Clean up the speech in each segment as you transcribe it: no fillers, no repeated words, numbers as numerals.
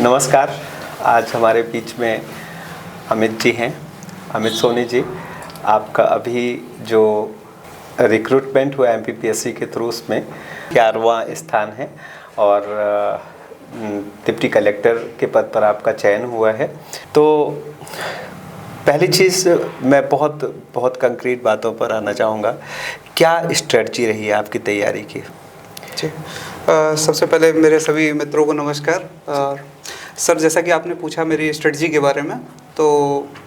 नमस्कार। आज हमारे बीच में अमित जी हैं, अमित सोनी जी। आपका अभी जो रिक्रूटमेंट हुआ एमपीपीएससी के थ्रू उसमें 11वां स्थान है और डिप्टी कलेक्टर के पद पर आपका चयन हुआ है। तो पहली चीज़ मैं बहुत कंक्रीट बातों पर आना चाहूँगा। क्या स्ट्रेटजी रही है आपकी तैयारी की? जी, सबसे पहले मेरे सभी मित्रों को नमस्कार। सर, जैसा कि आपने पूछा मेरी स्ट्रेटजी के बारे में, तो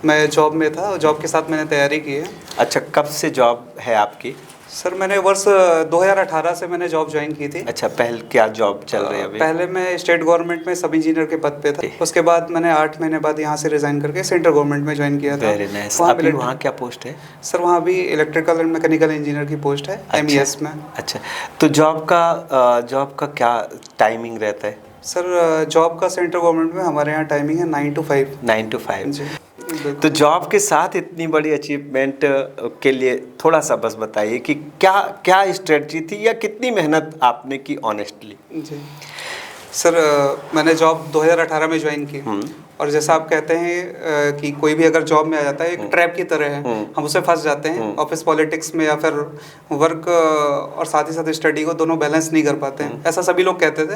मैं जॉब में था और जॉब के साथ मैंने तैयारी की है। अच्छा, कब से जॉब है आपकी? सर, मैंने वर्ष 2018 से मैंने जॉब ज्वाइन की थी। अच्छा, पहले क्या जॉब चल रही है अभी? पहले मैं स्टेट गवर्नमेंट में सब इंजीनियर के पद पे था। उसके बाद मैंने 8 महीने बाद यहाँ से रिज़ाइन करके सेंट्रल गवर्नमेंट में ज्वाइन किया था। Very nice. अभी वहाँ क्या पोस्ट है? सर, वहाँ भी इलेक्ट्रिकल एंड मैकेनिकल इंजीनियर की पोस्ट है। अच्छा, MES में। अच्छा, तो जॉब का क्या टाइमिंग रहता है? सर, जॉब का सेंट्रल गवर्नमेंट में हमारे यहाँ टाइमिंग है 9 to 5। 9 to 5 जी। तो जॉब के साथ इतनी बड़ी अचीवमेंट के लिए थोड़ा सा बस बताइए कि क्या स्ट्रेटजी थी या कितनी मेहनत आपने की ऑनेस्टली? जी सर, मैंने जॉब 2018 में ज्वाइन की और जैसा आप कहते हैं कि कोई भी अगर जॉब में आ जाता है एक ट्रैप की तरह है, हम उससे फंस जाते हैं। ऑफिस पॉलिटिक्स में या फिर वर्क और साथ ही साथ स्टडी को दोनों बैलेंस नहीं कर पाते हैं, ऐसा सभी लोग कहते थे।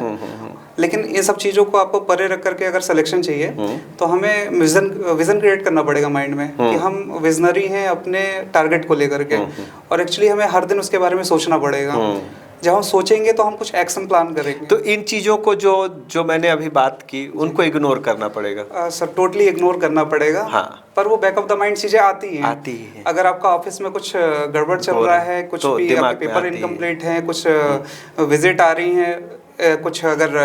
लेकिन इन सब चीज़ों को आपको परे रख करके अगर सिलेक्शन चाहिए तो हमें विज़न क्रिएट करना पड़ेगा माइंड में कि हम विजनरी हैं अपने टारगेट को लेकर के, और एक्चुअली हमें हर दिन उसके बारे में सोचना पड़ेगा। जब हम सोचेंगे तो हम कुछ एक्शन प्लान करेंगे। तो इन चीज़ों को जो मैंने अभी बात की उनको इग्नोर करना पड़ेगा? सर, टोटली इग्नोर करना पड़ेगा। हाँ। पर वो बैक ऑफ द माइंड चीज़ें आती हैं। अगर आपका ऑफिस में कुछ गड़बड़ चल रहा है, कुछ तो भी आपके पेपर इनकम्प्लीट हैं, कुछ विजिट आ रही हैं, कुछ अगर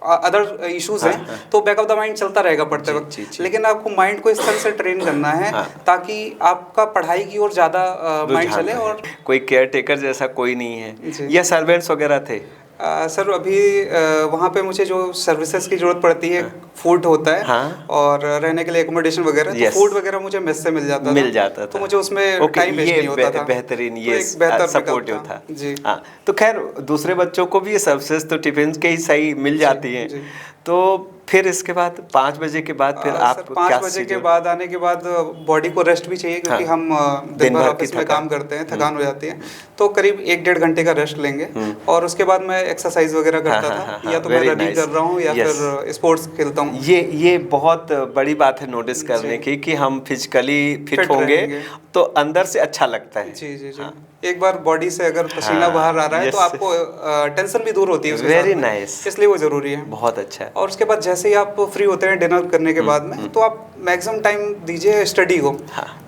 अदर इश्यूज हैं, तो बैक ऑफ द माइंड चलता रहेगा पढ़ते वक्त। लेकिन आपको माइंड को इस तरह से ट्रेन करना है ताकि आपका पढ़ाई की ओर ज़्यादा माइंड चले। और कोई केयर टेकर जैसा कोई नहीं है या सर्वेंट्स वगैरह थे? सर, अभी वहाँ पे मुझे जो सर्विसेज की जरूरत पड़ती है, फूड होता है और रहने के लिए एकोमोडेशन वगैरह, तो फूड वगैरह मुझे मेस से मिल जाता था। तो मुझे उसमें टाइम वेस्ट नहीं होता था। बेहतरीन, ये बेहतर सपोर्टिव था जी। हाँ, तो खैर दूसरे बच्चों को भी ये सर्विसेज तो टिफिन के ही सही मिल जाती हैं। तो फिर इसके बाद 5 बजे के बाद फिर आप 5 बजे के बाद आने के बाद बॉडी को रेस्ट भी चाहिए, क्योंकि हम दिन भर ऑफिस में काम करते हैं, थकान हो जाती है। तो करीब 1-1.5 घंटे का रेस्ट लेंगे और उसके बाद मैं एक्सरसाइज वगैरह करता था, या तो मैं रनिंग कर रहा हूँ या फिर स्पोर्ट्स खेलता हूँ। ये बहुत बड़ी बात है नोटिस करने की कि हम फिजिकली फिट होंगे तो अंदर से अच्छा लगता है। जी जी जी। एक बार बॉडी से अगर पसीना बाहर आ रहा है तो आपको टेंशन भी दूर होती है उसके साथ। वेरी नाइस, इसलिए वो जरूरी है। बहुत अच्छा है। और उसके बाद जैसे ही आप फ्री होते हैं डिनर करने के बाद में, तो आप मैक्सिमम टाइम दीजिए स्टडी को।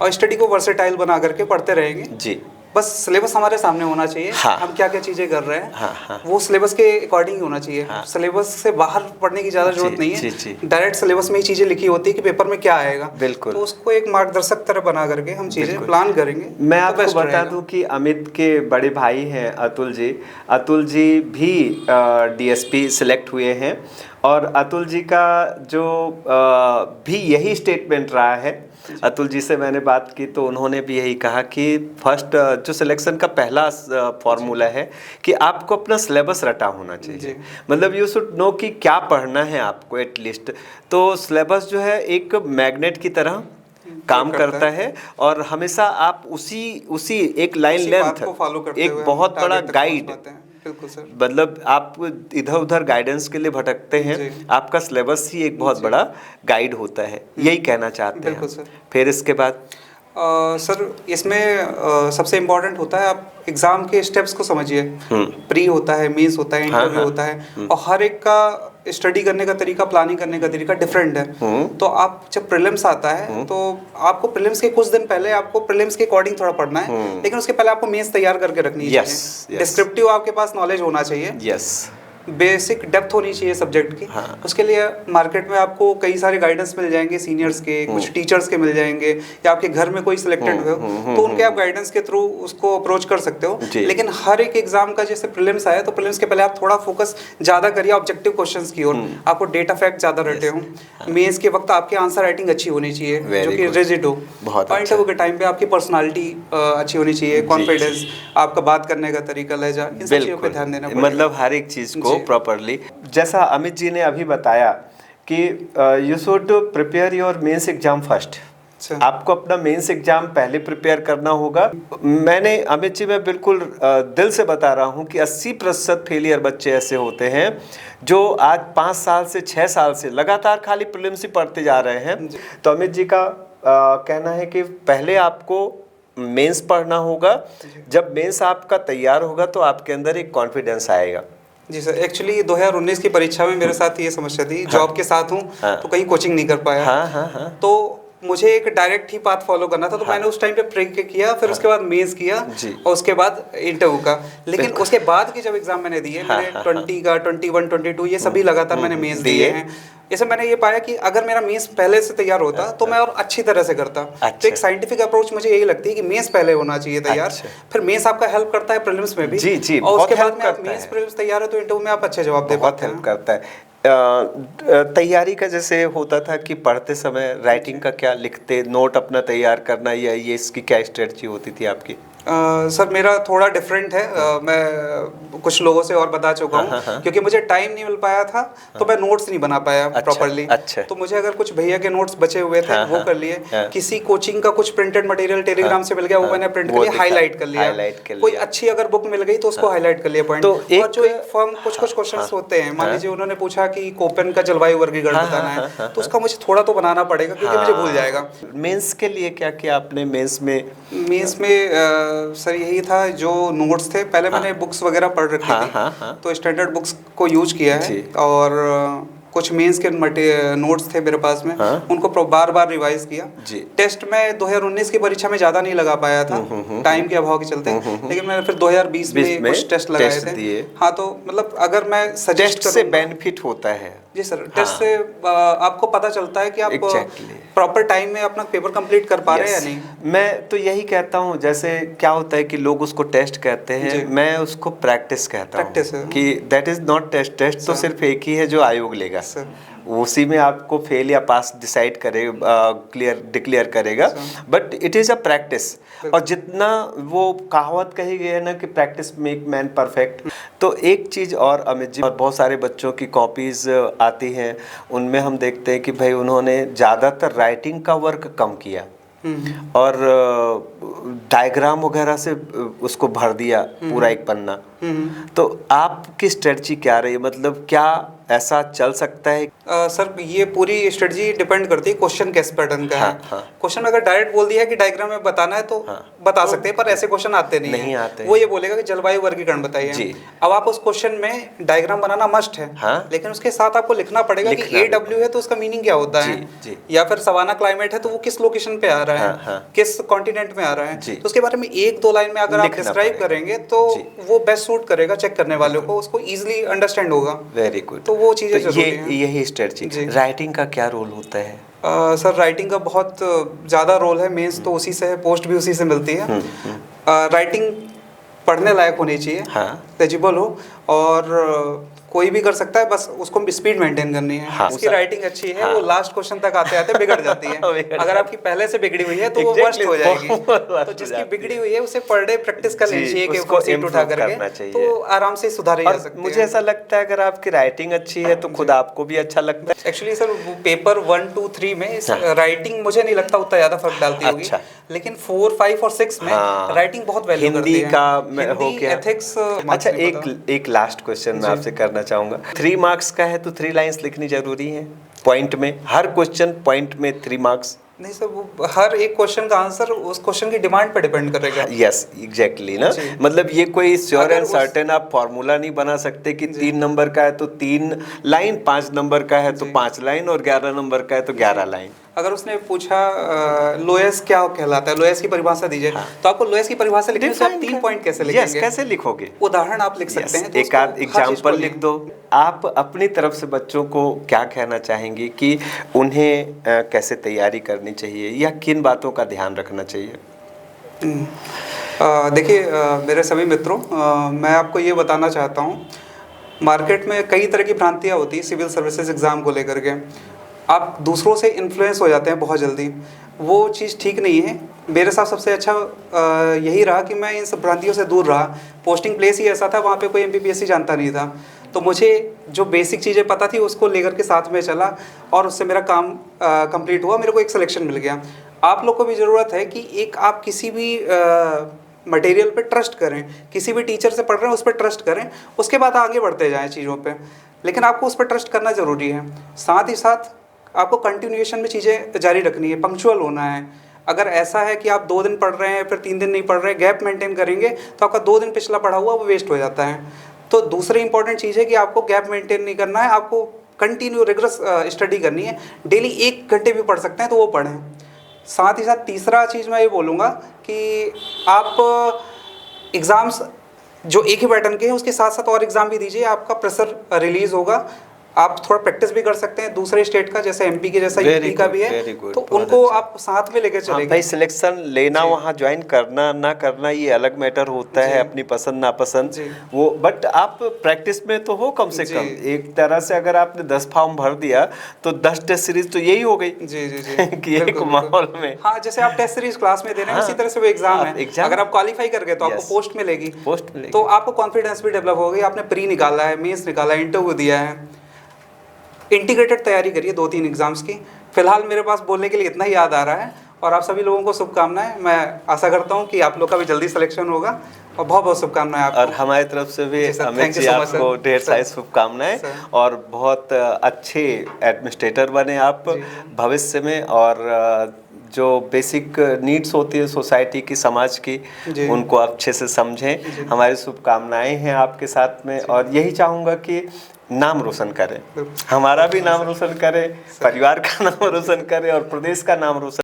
और स्टडी को वर्सेटाइल बना करके पढ़ते रहेंगे जी। बस सिलेबस हमारे सामने होना चाहिए। हम क्या क्या चीजें कर रहे हैं वो सिलेबस के अकॉर्डिंग होना चाहिए। सिलेबस से बाहर पढ़ने की ज्यादा जरूरत नहीं है। डायरेक्ट सिलेबस में ही चीजें लिखी होती है कि पेपर में क्या आएगा। बिल्कुल। तो उसको एक मार्गदर्शक तरह बना करके हम चीजें प्लान करेंगे। मैं आपको बता दूं कि अमित के बड़े भाई हैं अतुल जी भी DSP सिलेक्ट हुए हैं और अतुल जी का जो भी यही स्टेटमेंट रहा है। अतुल जी से मैंने बात की तो उन्होंने भी यही कहा कि फर्स्ट जो सिलेक्शन का पहला फॉर्मूला है कि आपको अपना सिलेबस रटा होना चाहिए। मतलब यू शुड नो कि क्या पढ़ना है आपको एटलीस्ट। तो सिलेबस जो है एक मैग्नेट की तरह काम करता है और हमेशा आप उसी एक लाइन लेंथ, एक बहुत बड़ा गाइड, मतलब आप इधर उधर गाइडेंस के लिए भटकते हैं, आपका सिलेबस ही एक बहुत बड़ा गाइड होता है, यही कहना चाहते हैं। फिर इसके बाद सर, इसमें सबसे इम्पोर्टेंट होता है आप एग्जाम के स्टेप्स को समझिए। प्री होता है, मेंस होता है, इंटरव्यू होता है, और हर एक का स्टडी करने का तरीका, प्लानिंग करने का तरीका डिफरेंट है। तो आप जब प्रीलिम्स आता है तो आपको प्रीलिम्स के कुछ दिन पहले आपको प्रीलिम्स के अकॉर्डिंग थोड़ा पढ़ना है, लेकिन उसके पहले आपको मेंस तैयार करके रखनी चाहिए। डिस्क्रिप्टिव आपके पास नॉलेज होना चाहिए। बेसिक डेप्थ होनी चाहिए सब्जेक्ट की। उसके लिए मार्केट में आपको कई सारे गाइडेंस मिल जाएंगे, सीनियर्स के, कुछ टीचर्स के मिल जाएंगे, या आपके घर में कोई सिलेक्टेड हो तो उनके आप गाइडेंस के थ्रू उसको अप्रोच कर सकते हो। लेकिन हर एक एग्जाम का जैसे प्रीलिम्स आया तो प्रीलिम्स के पहले आप थोड़ा फोकस ज्यादा करिए ऑब्जेक्टिव क्वेश्चंस की ओर, आपको डेटा फैक्ट ज्यादा रटे हो। मेंस के वक्त आपकी आंसर राइटिंग अच्छी होनी चाहिए जो कि रिजिड हो। और इंटरव्यू के टाइम पे आपकी पर्सनालिटी अच्छी होनी चाहिए, कॉन्फिडेंस, आपका बात करने का तरीका, लहजा, इन सब चीजों पे ध्यान देना पड़ेगा। मतलब हर एक चीज को प्रॉपर्ली, जैसा अमित जी ने अभी बताया कि you should prepare your mains exam first. आपको अपना मेंस एग्जाम पहले प्रिपेयर करना होगा। मैंने अमित जी, मैं बिल्कुल दिल से बता रहा हूँ कि 80% फेलियर बच्चे ऐसे होते हैं जो आज 5 साल से 6 साल से लगातार खाली प्रीलिम्स ही पढ़ते जा रहे हैं। तो अमित जी का कहना है कि पहले आपको मेंस पढ़ना होगा। जब मेंस आपका तैयार होगा तो आपके अंदर एक कॉन्फिडेंस आएगा। जी सर, एक्चुअली 2019 की परीक्षा में मेरे साथ ये समस्या थी। जॉब के साथ हूँ तो कहीं कोचिंग नहीं कर पाया। तो मुझे एक डायरेक्ट ही पाथ फॉलो करना था, तो मैंने उस टाइम पे प्रे किया, फिर उसके बाद मेंस किया और उसके बाद इंटरव्यू का। लेकिन उसके बाद के जब एग्जाम मैंने दिए, मैंने 20 का 21, 22 ये सभी लगातार मैंने मेंस दिए हैं। इससे मैंने ये पाया कि अगर मेरा मेंस पहले से तैयार होता तो मैं और अच्छी तरह से करता। तो एक साइंटिफिक अप्रोच मुझे यही लगती है कि मेंस पहले होना चाहिए तैयार। फिर मेंस आपका हेल्प करता है प्रीलिम्स में भी। जी, और उसके बाद में आप मेंस प्रीलिम्स तैयार है तो इंटरव्यू में आप अच्छे जवाब दे पाते हैं। हेल्प करता है। तैयारी का जैसे होता था कि पढ़ते समय राइटिंग का क्या लिखते, नोट अपना तैयार करना, या ये इसकी क्या स्ट्रेटजी होती थी आपकी? सर मेरा थोड़ा डिफरेंट है। मैं कुछ लोगों से और बता चुका हूँ क्योंकि मुझे टाइम नहीं मिल पाया था तो मैं नोट्स नहीं बना पाया प्रॉपर्ली। तो मुझे अगर कुछ भैया के नोट्स बचे हुए थे वो कर लिए। किसी कोचिंग का कुछ प्रिंटेड मटेरियल टेलीग्राम से मिल गया, वो मैंने प्रिंट कर लिया, हाईलाइट कर लिया। कोई अच्छी अगर बुक मिल गई तो उसको हाईलाइट कर लिया पॉइंट। और जो एक फॉर्म कुछ क्वेश्चंस होते हैं, मान लीजिए उन्होंने पूछा कि कोपेन का जलवायु वर्गीकरण बताना है, तो उसका मुझे थोड़ा तो बनाना पड़ेगा क्योंकि मुझे भूल जाएगा। मेंस के लिए क्या किया आपने? मेंस में सर यही था, जो नोट्स थे पहले मैंने बुक्स वगैरह पढ़ रखी थी। तो स्टैंडर्ड बुक्स को यूज किया है और कुछ मेंस के नोट्स थे मेरे पास में, उनको बार बार रिवाइज किया। टेस्ट में 2019 की परीक्षा में ज़्यादा नहीं लगा पाया था टाइम के अभाव के चलते, लेकिन मैंने फिर 2020 में कुछ टेस्ट लगाए थे। हाँ, तो मतलब अगर मैं सजेस्ट से बेनिफिट होता है। जी सर, टेस्ट से आपको पता चलता है कि आप प्रॉपर टाइम में अपना पेपर कंप्लीट कर पा रहे हैं या नहीं। मैं तो यही कहता हूँ, जैसे क्या होता है कि लोग उसको टेस्ट कहते हैं, मैं उसको प्रैक्टिस कहता हूँ कि that is not test. Test तो सिर्फ एक ही है जो आयोग लेगा, उसी में आपको फेल या पास डिसाइड करेगा, डिक्लेयर करेगा, but it is a practice. और जितना वो कहावत कही गई है ना कि प्रैक्टिस मेक मैन परफेक्ट। तो एक चीज़ और अमित जी, बहुत सारे बच्चों की कॉपीज़ आती हैं, उनमें हम देखते हैं कि भाई उन्होंने ज़्यादातर राइटिंग का वर्क कम किया और डायग्राम वगैरह से उसको भर दिया पूरा एक पन्ना। तो आपकी स्ट्रेटजी क्या रही? मतलब क्या ऐसा चल सकता है? सर ये पूरी स्ट्रेटजी डिपेंड करती है क्वेश्चन किस पैटर्न का है। क्वेश्चन अगर डायरेक्ट बोल दिया है कि डायग्राम में बताना है तो बता सकते हैं, पर ऐसे क्वेश्चन आते नहीं आते। वो ये बोलेगा कि जलवायु वर्गीकरण बताइए। अब आप उस क्वेश्चन में डायग्राम बनाना मस्ट है, लेकिन उसके साथ आपको लिखना पड़ेगा कि AW है तो उसका मीनिंग क्या होता है, या फिर सवाना क्लाइमेट है तो वो किस लोकेशन पे आ रहा है, किस कॉन्टिनेंट में आ रहा है। तो उसके बारे में 1-2 लाइन में अगर आप डिस्क्राइब करेंगे तो वो बेस्ट सूट करेगा चेक करने वालों को, उसको इजीली अंडरस्टैंड होगा। Very good. तो वो चीजें जरूरी हैं। यही स्ट्रेटजी। राइटिंग का क्या रोल होता है? सर राइटिंग का बहुत ज़्यादा रोल है। मेंस तो उसी से है, पोस्ट भी उसी से मिलती है। राइटिंग पढ़ने लायक होनी चाहिए, लेजिबल हो, और कोई भी कर सकता है, बस उसको स्पीड मेंटेन करनी है। उसकी राइटिंग अच्छी है, वो लास्ट क्वेश्चन तक आते आते बिगड़ जाती है। अगर आपकी पहले से बिगड़ी हुई है तो वो वर्स्ट हो जाएगी। तो जिसकी बिगड़ी हुई है उसे पर डे प्रैक्टिस कर लेनी चाहिए कि उसको सीट उठा करके, तो आराम से सुधारी जा सकती है। मुझे ऐसा लगता है अगर आपकी राइटिंग अच्छी है तो खुद आपको भी अच्छा लगता है। एक्चुअली सर पेपर 1, 2, 3 में राइटिंग मुझे नहीं लगता उतना ज़्यादा फर्क डालती होगी, लेकिन 4, 5 और 6 में राइटिंग बहुत वैल्यू करती है। हिंदी का हो गया, एथिक्स। अच्छा, एक लास्ट क्वेश्चन मैं आपसे करना चाहूँगा। 3 मार्क्स का है तो 3 लाइंस लिखनी जरूरी है पॉइंट में? हर क्वेश्चन पॉइंट में 3 मार्क्स? नहीं सर, वो हर एक क्वेश्चन का आंसर उस क्वेश्चन की डिमांड पे डिपेंड करेगा। यस, एग्जैक्टली ना, मतलब ये कोई श्योर एंड सर्टेन आप फॉर्मूला नहीं बना सकते कि 3 नंबर का है तो 3 लाइन, 5 नंबर का है तो 5 लाइन, और 11 नंबर का है तो 11 लाइन। अगर उसने पूछा लोएस क्या कहलाता है, लोएस की परिभाषा दीजिए, तो आपको लोएस की परिभाषा लिखने से आप 3 पॉइंट कैसे लिखेंगे? यस, कैसे लिखोगे? उदाहरण आप लिख सकते हैं, एक आध एग्जांपल लिख दो। आप अपनी तरफ से बच्चों को क्या कहना चाहेंगे कि उन्हें कैसे तैयारी करनी चाहिए या किन बातों का ध्यान रखना चाहिए? देखिए मेरे सभी मित्रों, मैं आपको ये बताना चाहता हूँ, मार्केट में कई तरह की भ्रांतियाँ होती है सिविल सर्विसेज एग्ज़ाम को लेकर के। आप दूसरों से इन्फ्लुएंस हो जाते हैं बहुत जल्दी, वो चीज़ ठीक नहीं है। मेरे साथ सबसे अच्छा यही रहा कि मैं इन सब भ्रांतियों से दूर रहा। पोस्टिंग प्लेस ही ऐसा था, वहाँ पे कोई MPPSC जानता नहीं था, तो मुझे जो बेसिक चीज़ें पता थी उसको लेकर के साथ में चला और उससे मेरा काम कंप्लीट हुआ, मेरे को एक सिलेक्शन मिल गया। आप लोग को भी ज़रूरत है कि एक आप किसी भी मटेरियल पे ट्रस्ट करें, किसी भी टीचर से पढ़ रहे हैं उस पर ट्रस्ट करें, उसके बाद आगे बढ़ते जाएं चीज़ों पे, लेकिन आपको उस पर ट्रस्ट करना ज़रूरी है। साथ ही साथ आपको कंटिन्यूएशन में चीज़ें जारी रखनी है, पंक्चुअल होना है। अगर ऐसा है कि आप 2 दिन पढ़ रहे हैं फिर 3 दिन नहीं पढ़ रहे, गैप मेंटेन करेंगे तो आपका 2 दिन पिछला पढ़ा हुआ वो वेस्ट हो जाता है। तो दूसरी इंपॉर्टेंट चीज़ है कि आपको गैप मेंटेन नहीं करना है, आपको कंटिन्यू रिगरस स्टडी करनी है। डेली 1 घंटे भी पढ़ सकते हैं तो वो पढ़ें। साथ ही साथ तीसरा चीज़ मैं ये बोलूँगा कि आप एग्ज़ाम्स जो एक ही पैटर्न के हैं उसके साथ साथ और एग्ज़ाम भी दीजिए, आपका प्रेशर रिलीज़ होगा। आप थोड़ा प्रैक्टिस भी कर सकते हैं दूसरे स्टेट का, जैसे एमपी के जैसा यूपी का भी है, तो उनको आप साथ में लेकर चलेंगे। भाई सिलेक्शन लेना, वहाँ ज्वाइन करना ना करना ये अलग मैटर होता है, अपनी पसंद नापसंद वो, बट आप प्रैक्टिस में तो हो कम से कम। एक तरह से अगर आपने 10 फॉर्म भर दिया तो 10 टेस्ट सीरीज तो यही हो गई कि एक माहौल में। हाँ, जैसे आप टेस्ट सीरीज क्लास में दे रहे हैं उसी तरह से वो एग्जाम है। अगर आप क्वालिफाई कर गए तो आपको पोस्ट मिलेगी, तो आपको कॉन्फिडेंस भी डेवलप हो गई। आपने प्री निकाला है, मेंस निकाला है, इंटरव्यू दिया है, इंटीग्रेटेड तैयारी करिए 2-3 एग्जाम्स की। फिलहाल मेरे पास बोलने के लिए इतना ही याद आ रहा है, और आप सभी लोगों को शुभकामनाएं। मैं आशा करता हूं कि आप लोग का भी जल्दी सिलेक्शन होगा, और बहुत बहुत शुभकामनाएं आपको। और हमारी तरफ से भी अमित जी आपको ढेर सारी शुभकामनाएं, और बहुत अच्छे एडमिनिस्ट्रेटर बने आप भविष्य में, और जो बेसिक नीड्स होती है सोसाइटी की, समाज की, उनको अच्छे से समझें। हमारी शुभकामनाएं हैं आपके साथ में, और यही चाहूँगा कि नाम रोशन करें, हमारा भी नाम रोशन करें, परिवार का नाम रोशन करें, और प्रदेश का नाम रोशन